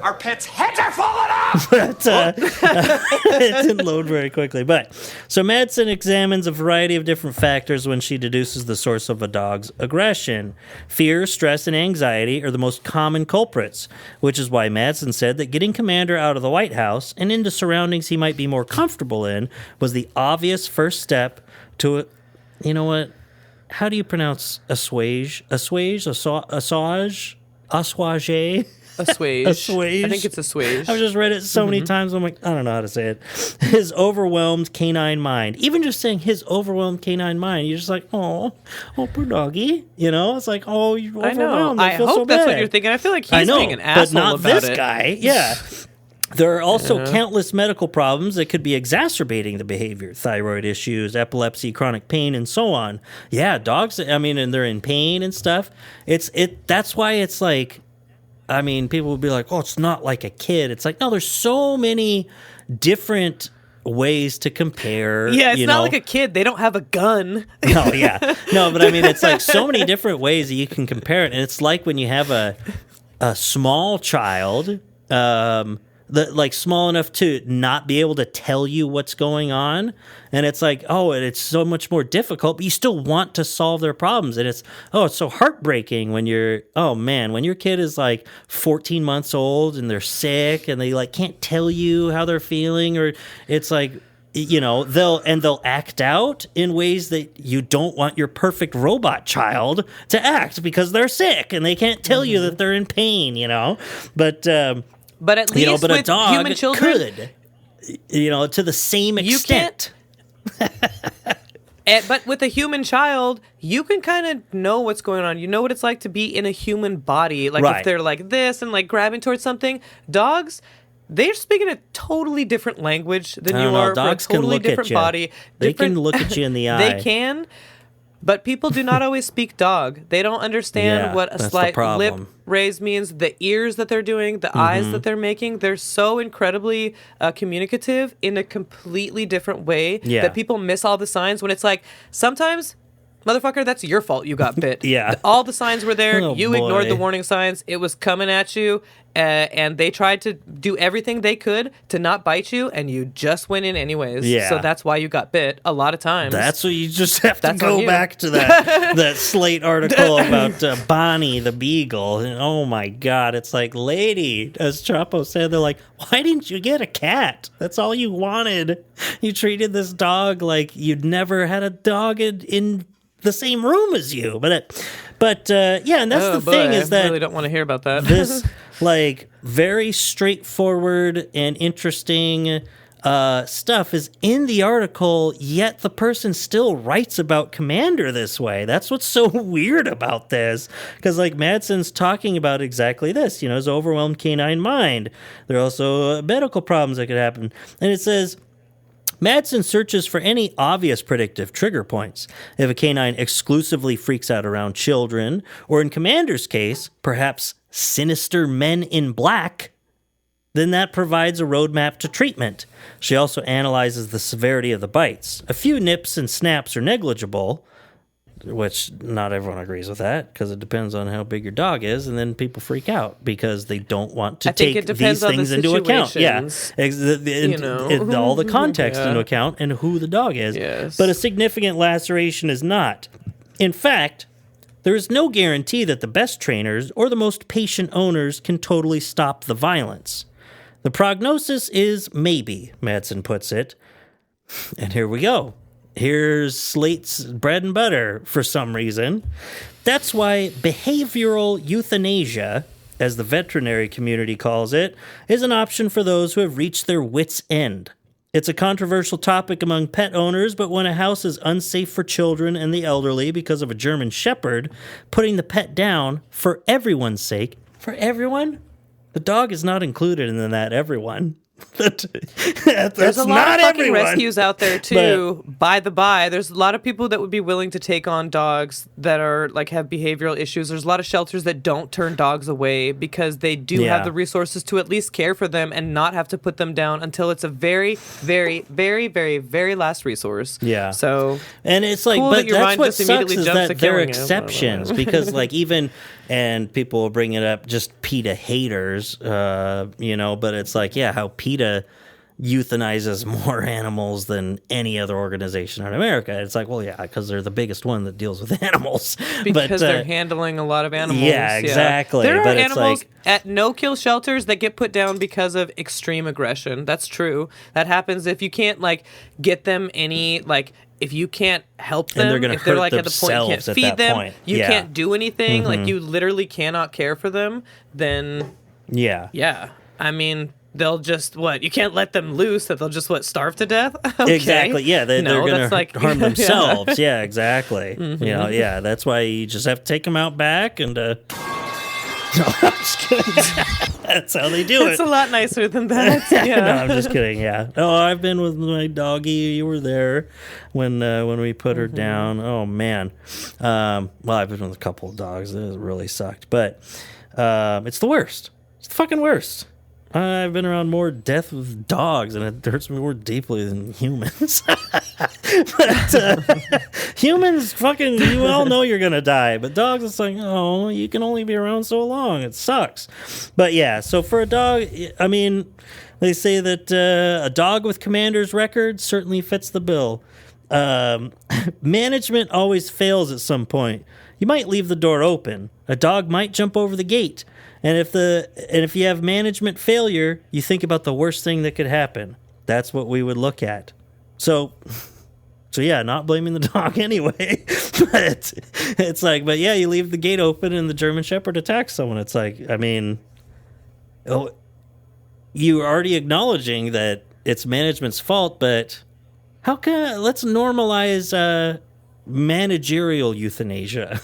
Our pets' heads are falling off! but it didn't load very quickly. But so Madsen examines a variety of different factors when she deduces the source of a dog's aggression. Fear, stress, and anxiety are the most common culprits, which is why Madsen said that getting Commander out of the White House and into surroundings he might be more comfortable in was the obvious first step to, you know what? How do you pronounce assuage? Assuage? Assuage? Assuage? Assuage. Assuage. I think it's assuage. I've just read it so many times. I'm like, I don't know how to say it. His overwhelmed canine mind. Even just saying his overwhelmed canine mind, you're just like, oh, poor doggy. You know, it's like, oh, you're I know. overwhelmed. I feel hope so that's bad. what you're thinking. I feel like I he's know, being an but asshole not about this it. guy. Yeah. There are also countless medical problems that could be exacerbating the behavior. Thyroid issues, epilepsy, chronic pain, and so on. Yeah, dogs, I mean, and they're in pain and stuff. That's why it's like, I mean, people would be like, oh, it's not like a kid. It's like, no, there's so many different ways to compare. Yeah, it's not like a kid. They don't have a gun. No, yeah. No, but I mean, it's like so many different ways that you can compare it. And it's like when you have a small child, like small enough to not be able to tell you what's going on. And it's like, oh, and it's so much more difficult, but you still want to solve their problems. And it's so heartbreaking when when your kid is like 14 months old and they're sick and they like can't tell you how they're feeling, or it's like, you know, they'll act out in ways that you don't want your perfect robot child to act because they're sick and they can't tell you that they're in pain, you know, but at least but with a dog human children, could, to the same extent. But with a human child, you can kind of know what's going on. You know what it's like to be in a human body. Like Right. if they're like this and like grabbing towards something. Dogs, they're speaking a totally different language than I you don't know, are. dogs We're a can totally look at different you. body. They can look at you in the eye. They can. But people do not always speak dog. They don't understand Yeah, what a that's the slight lip problem. raise means, the ears that they're doing, the eyes that they're making. They're so incredibly communicative in a completely different way Yeah. that people miss all the signs when it's like, sometimes, motherfucker, that's your fault you got bit. Yeah. All the signs were there. Oh, You ignored the boy. warning signs. It was coming at you. And they tried to do everything they could to not bite you, and you just went in anyways. Yeah. So that's why you got bit a lot of times. That's what you just have to That's on go you. back to that Slate article about Bonnie the beagle. And oh my God, it's like, lady, as Chapo said, they're like, why didn't you get a cat? That's all you wanted. You treated this dog like you'd never had a dog in the same room as you. But yeah, and that's Oh, the thing boy, is that I really don't want to hear about that. this like very straightforward and interesting stuff is in the article, yet the person still writes about Commander this way. That's what's so weird about this, because like Madsen's talking about exactly this, you know, his overwhelmed canine mind. There are also medical problems that could happen, and it says Madsen searches for any obvious predictive trigger points. If a canine exclusively freaks out around children, or in Commander's case, perhaps sinister men in black, then that provides a roadmap to treatment. She also analyzes the severity of the bites. A few nips and snaps are negligible, which not everyone agrees with that because it depends on how big your dog is, and then people freak out because they don't want to take these things into account. Yeah, all the context into account and who the dog is. Yes. But a significant laceration is not. In fact, there is no guarantee that the best trainers or the most patient owners can totally stop the violence. The prognosis is maybe, Madsen puts it. And here we go. Here's Slate's bread and butter for some reason. That's why behavioral euthanasia, as the veterinary community calls it, is an option for those who have reached their wits' end. It's a controversial topic among pet owners, but when a house is unsafe for children and the elderly because of a German Shepherd, putting the pet down for everyone's sake, for everyone? The dog is not included in that everyone. There's a lot of fucking rescues out there too. By the by, there's a lot of people that would be willing to take on dogs that are like have behavioral issues. There's a lot of shelters that don't turn dogs away because they do have the resources to at least care for them and not have to put them down until it's a very, very, very, very, very last resource. Yeah. So and it's like, cool but that your that's mind what just immediately sucks is jumps that to there are killing it. exceptions because like even. And people will bring it up, just PETA haters, but it's like, how PETA euthanizes more animals than any other organization in America. It's like, well, because they're the biggest one that deals with animals. Because they're handling a lot of animals. Yeah, exactly. There are but animals it's like, at no-kill shelters that get put down because of extreme aggression. That's true. That happens if you can't, get them any, if you can't help them, they're if they're at the point you can't feed them, you can't do anything, you literally cannot care for them, then I mean, they'll just you can't let them loose that they'll just starve to death. Okay. Exactly. Yeah, they're going to harm themselves. Yeah, exactly. That's why you just have to take them out back and. No, I'm just kidding. That's how they do it. It's a lot nicer than that. Yeah. No, I'm just kidding. Yeah. Oh, I've been with my doggy. You were there when we put her down. Oh man. Well, I've been with a couple of dogs. It really sucked, but it's the worst. It's the fucking worst. I've been around more death with dogs, and it hurts me more deeply than humans. But humans, you all know you're going to die. But dogs, it's like, oh, you can only be around so long. It sucks. But yeah, so for a dog, I mean, they say that a dog with Commander's record certainly fits the bill. Management always fails at some point. You might leave the door open. A dog might jump over the gate. And if you have management failure, you think about the worst thing that could happen. That's what we would look at. So yeah, not blaming the dog anyway. But it's like, you leave the gate open and the German Shepherd attacks someone. It's like, I mean, you're already acknowledging that it's management's fault, but let's normalize managerial euthanasia.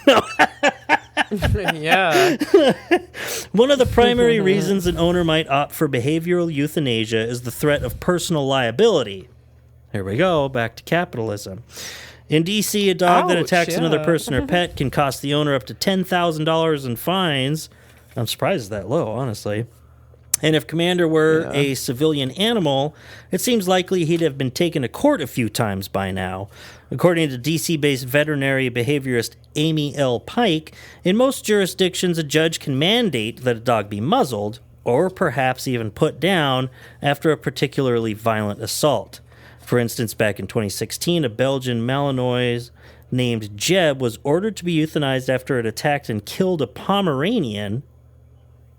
Yeah. One of the primary reasons an owner might opt for behavioral euthanasia is the threat of personal liability. Here we go, back to capitalism. In D.C., a dog that attacks another person or pet can cost the owner up to $10,000 in fines. I'm surprised it's that low, honestly. And if Commander were a civilian animal, it seems likely he'd have been taken to court a few times by now. According to D.C.-based veterinary behaviorist Amy L. Pike, in most jurisdictions a judge can mandate that a dog be muzzled, or perhaps even put down, after a particularly violent assault. For instance, back in 2016, a Belgian Malinois named Jeb was ordered to be euthanized after it attacked and killed a Pomeranian.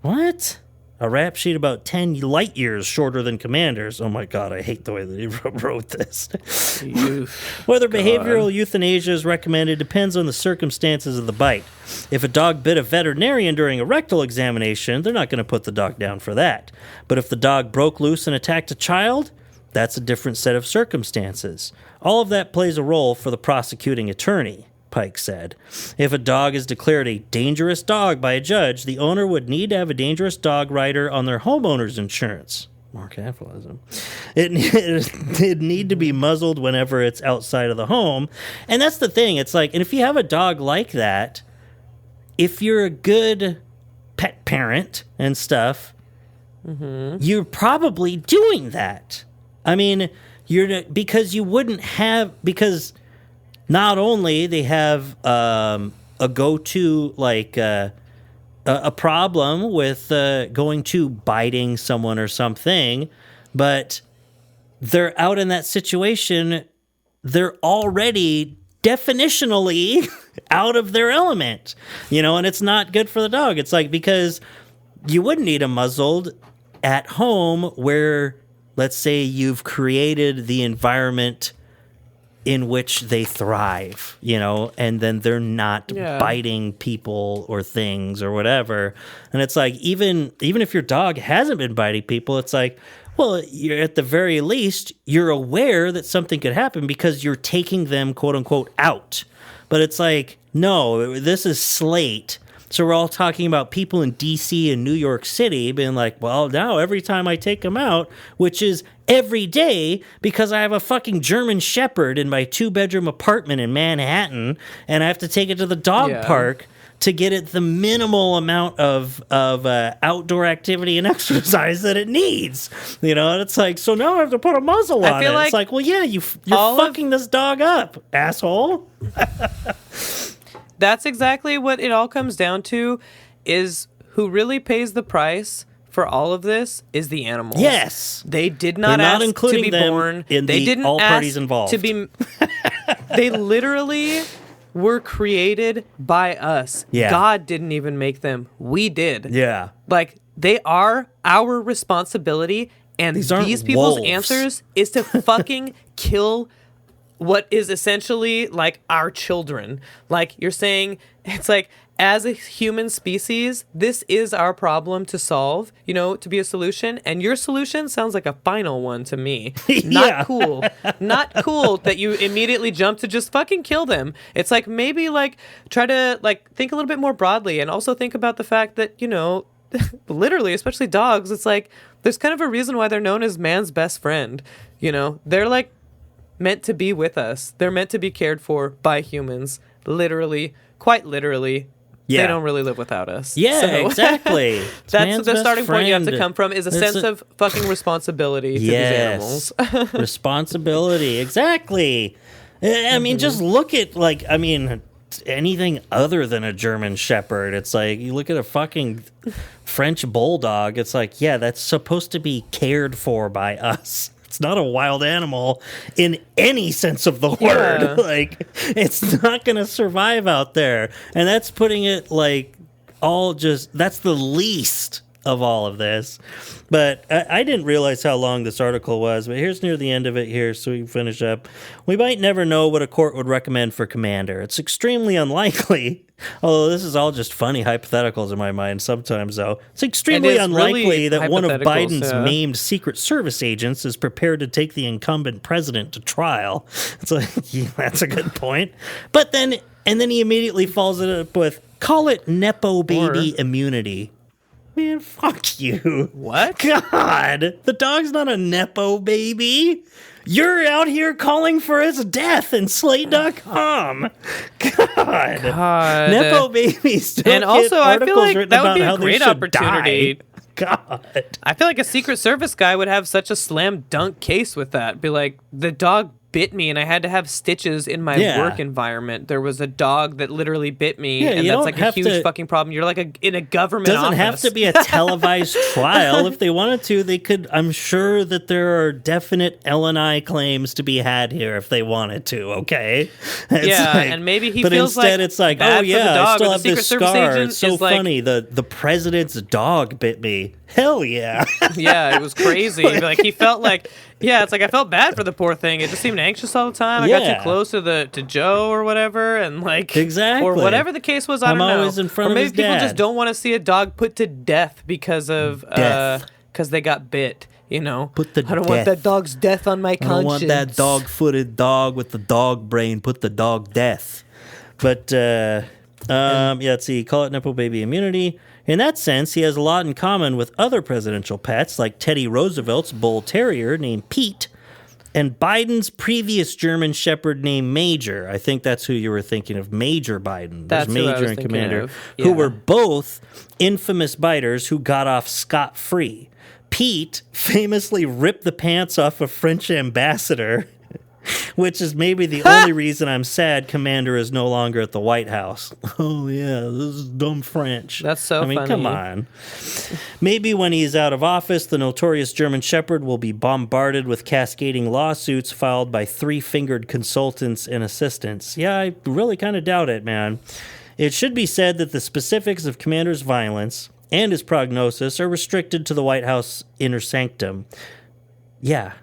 What? A rap sheet about 10 light years shorter than Commander's. Oh my God, I hate the way that he wrote this. Whether behavioral euthanasia is recommended depends on the circumstances of the bite. If a dog bit a veterinarian during a rectal examination, they're not going to put the dog down for that. But if the dog broke loose and attacked a child, that's a different set of circumstances. All of that plays a role for the prosecuting attorney, Pike said. If a dog is declared a dangerous dog by a judge, the owner would need to have a dangerous dog rider on their homeowner's insurance. More capitalism. It need to be muzzled whenever it's outside of the home. And that's the thing. It's like, and if you have a dog like that, if you're a good pet parent and stuff, you're probably doing that. I mean, because not only they have a go-to, like, a problem with going to biting someone or something, but they're out in that situation, they're already definitionally out of their element, and it's not good for the dog. It's like, because you wouldn't need them muzzled at home where, let's say, you've created the environment in which they thrive, and then they're not biting people or things or whatever. And it's like, even if your dog hasn't been biting people, it's like, well, you're, at the very least, you're aware that something could happen because you're taking them, quote unquote, out. But it's like, no, this is Slate. So we're all talking about people in D.C. and New York City being like, well, now every time I take them out, which is every day, because I have a fucking German Shepherd in my 2-bedroom apartment in Manhattan, and I have to take it to the dog park to get it the minimal amount of outdoor activity and exercise that it needs. And it's like, so now I have to put a muzzle on it. Like it's like, well, yeah, you're fucking this dog up, asshole. That's exactly what it all comes down to, is who really pays the price for all of this is the animals. Yes. They did not ask including to be them born. in They the didn't all ask parties involved. to be They literally were created by us. Yeah. God didn't even make them. We did. Yeah. Like, they are our responsibility, and these people's wolves. answers is to fucking kill what is essentially like our children. Like, you're saying, it's like, as a human species, this is our problem to solve, to be a solution. And your solution sounds like a final one to me. Not cool. Not cool that you immediately jump to just fucking kill them. It's like, maybe like try to like think a little bit more broadly, and also think about the fact that, literally, especially dogs, it's like there's kind of a reason why they're known as man's best friend. They're like meant to be with us. They're meant to be cared for by humans. Literally, quite literally. Yeah. They don't really live without us. Yeah, So, exactly. that's the starting point you have to come from, is a sense of fucking responsibility to these animals. Responsibility, exactly. I mean, just look at, anything other than a German Shepherd. It's like, you look at a fucking French Bulldog, it's like, yeah, that's supposed to be cared for by us. It's not a wild animal in any sense of the word. Yeah. Like, it's not going to survive out there. And that's putting it that's the least of all of this. But I didn't realize how long this article was, but here's near the end of it here, so we can finish up. We might never know what a court would recommend for commander. It's extremely unlikely, although this is all just funny hypotheticals in my mind sometimes, though. It's extremely unlikely really that one of Biden's yeah. maimed Secret Service agents is prepared to take the incumbent president to trial. It's like, yeah, that's a good point. But then he immediately follows it up with, call it Nepo baby immunity. Man, fuck you. What? God, the dog's not a Nepo baby. You're out here calling for his death in Slate.com. God. Nepo babies don't And also, get I articles feel like written that would about be how a they great should opportunity. die. God. I feel like a Secret Service guy would have such a slam dunk case with that. Be like, the dog bit me and I had to have stitches in my work environment. There was a dog that literally bit me, and that's like a huge fucking problem. You're like in a government Doesn't office. have to be a televised trial. If they wanted to, they could. I'm sure that there are definite L&I claims to be had here if they wanted to, okay? And maybe he but feels instead like it's like, bad oh for the yeah, dog, I still but have the this Secret Service scar. agent It's so is like- funny. The president's dog bit me. Hell yeah. Yeah, it was crazy. Like, he felt like, it's like I felt bad for the poor thing. It just seemed anxious all the time. I got too close to Joe or whatever, and like Exactly. or whatever the case was. I don't know. always in front or of maybe his people dad. just don't want to see a dog put to death because of because they got bit. Put the I don't want death. that dog's death on my I conscience. don't want that dog-footed dog with the dog brain. Put the dog death. But Let's see. Call it Nepo baby immunity. In that sense, he has a lot in common with other presidential pets, like Teddy Roosevelt's bull terrier named Pete, and Biden's previous German Shepherd named Major. I think that's who you were thinking of, Major Biden. That's Major who I was and thinking Commander, of. who Yeah. were both infamous biters who got off scot-free. Pete famously ripped the pants off a French ambassador, which is maybe the only reason I'm sad Commander is no longer at the White House. Oh, yeah, this is dumb French. That's so funny. Come on. Maybe when he's out of office, the notorious German Shepherd will be bombarded with cascading lawsuits filed by three-fingered consultants and assistants. Yeah, I really kind of doubt it, man. It should be said that the specifics of Commander's violence and his prognosis are restricted to the White House inner sanctum. Yeah,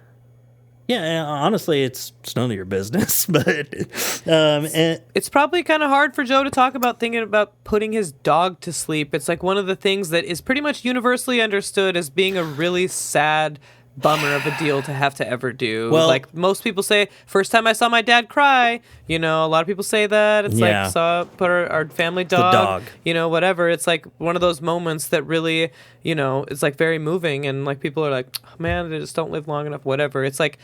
honestly, it's none of your business, but it's probably kind of hard for Joe to talk about thinking about putting his dog to sleep. It's like one of the things that is pretty much universally understood as being a really sad bummer of a deal to have to ever do. Well, like most people say, first time I saw my dad cry, a lot of people say that. It's like put our family dog, whatever. It's like one of those moments that really, it's like very moving, and like people are like, oh, man, they just don't live long enough, whatever. It's like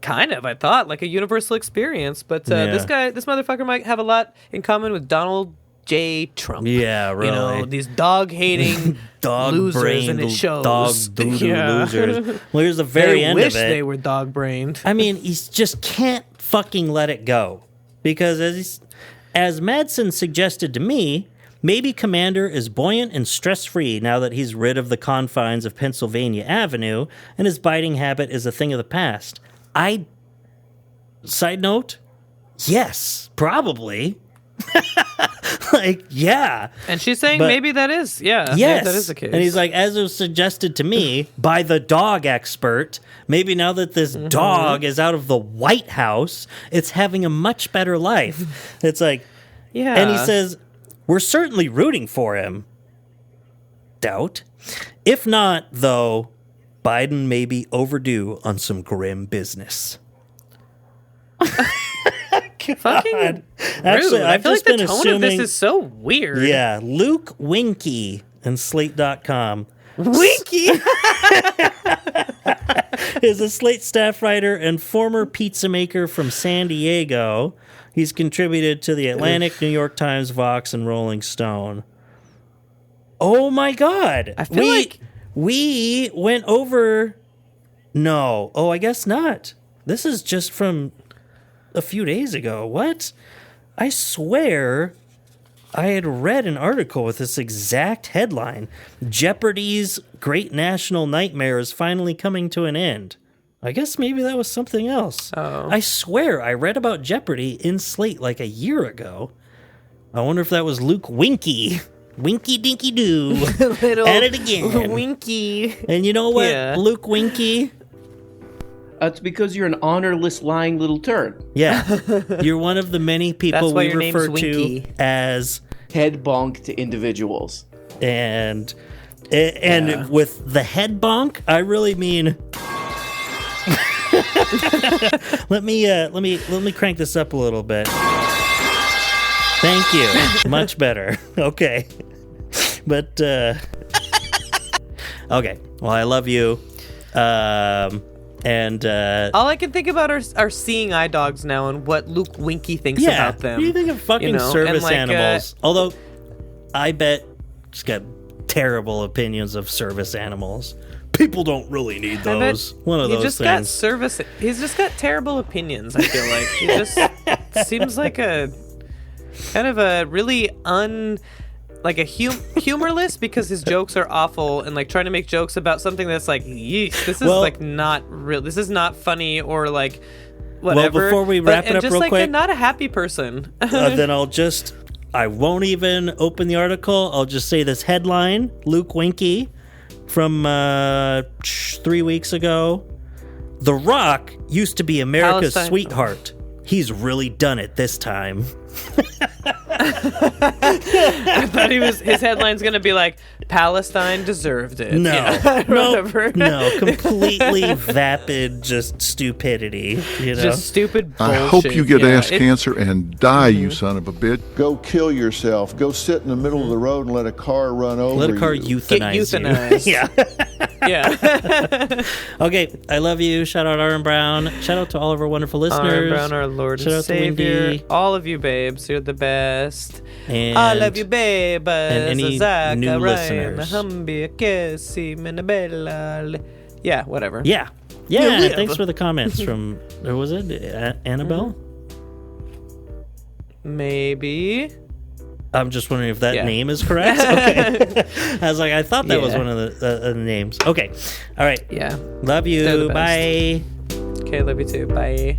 kind of, I thought, like a universal experience, but this motherfucker might have a lot in common with Donald J. Trump. Yeah, really. These dog-hating losers, and it shows. Dog doo-doo losers. Well, here's the very end of it. They wish they were dog-brained. I mean, he just can't fucking let it go. Because as Madsen suggested to me, maybe Commander is buoyant and stress-free now that he's rid of the confines of Pennsylvania Avenue, and his biting habit is a thing of the past. Side note, yes, probably. Yeah. And she's saying maybe that is, yes. maybe that is the case. And he's like, as it was suggested to me by the dog expert, maybe now that this dog is out of the White House, it's having a much better life. It's like, yeah. And he says, we're certainly rooting for him. Doubt. If not, though, Biden may be overdue on some grim business. Fucking rude. Actually, I I've feel like just been the tone assuming, of this is so weird. Yeah, Luke Winky and Slate.com. Winky is a Slate staff writer and former pizza maker from San Diego. He's contributed to The Atlantic, New York Times, Vox, and Rolling Stone. Oh my God. I feel like we went over... No. Oh, I guess not. This is just from a few days ago. What? I swear I had read an article with this exact headline. Jeopardy's Great National Nightmare is finally coming to an end. I guess maybe that was something else. Oh. I swear I read about Jeopardy in Slate like a year ago. I wonder if that was Luke Winky. Winky dinky doo. At it again. Winky. And you know what, Luke Winky? It's because you're an honorless, lying little turd. Yeah. You're one of the many people we refer to as head bonk to individuals. And with the head bonk, I really mean let me crank this up a little bit. Thank you. Much better. Okay. But okay. Well, I love you. And all I can think about are seeing eye dogs now and what Luke Winky thinks about them. What do you think of fucking service animals? Although I bet he's got terrible opinions of service animals. People don't really need those. One of those things. He's just got terrible opinions, I feel like. He just seems like a kind of a really humorless, because his jokes are awful, and like trying to make jokes about something that's like, yeesh, this is like not real. This is not funny, or like whatever. Well, before we wrap it up just real like quick, not a happy person. Then I won't even open the article. I'll just say this headline: Luke Winky from 3 weeks ago. The Rock used to be America's sweetheart. He's really done it this time. I thought his headline's gonna be like Palestine deserved it. No, Yeah, no, completely vapid, just stupidity. Just stupid bullshit. I hope you get ass It- cancer and die, you son of a bitch. Go kill yourself. Go sit in the middle of the road and let a car run over Let a car you. euthanize euthanized. you. Yeah. Yeah. Okay, I love you. Shout out Aaron Brown. Shout out to all of our wonderful listeners. Aaron Brown, our Lord Shout and out to Savior. Wendy. All of you babes, you're the best. And I love you, babes. and any Zach, new Ryan, listeners. Humby, Casey, Minabella. Yeah, whatever. Yeah. You Yeah. live. Thanks for the comments from, or was it Annabelle? Maybe. I'm just wondering if that Yeah. name is correct. Okay. I was like, I thought that was Yeah. one of the names. Okay. All right. Yeah. Love They're the you. best. Bye. Okay, love you too. Bye.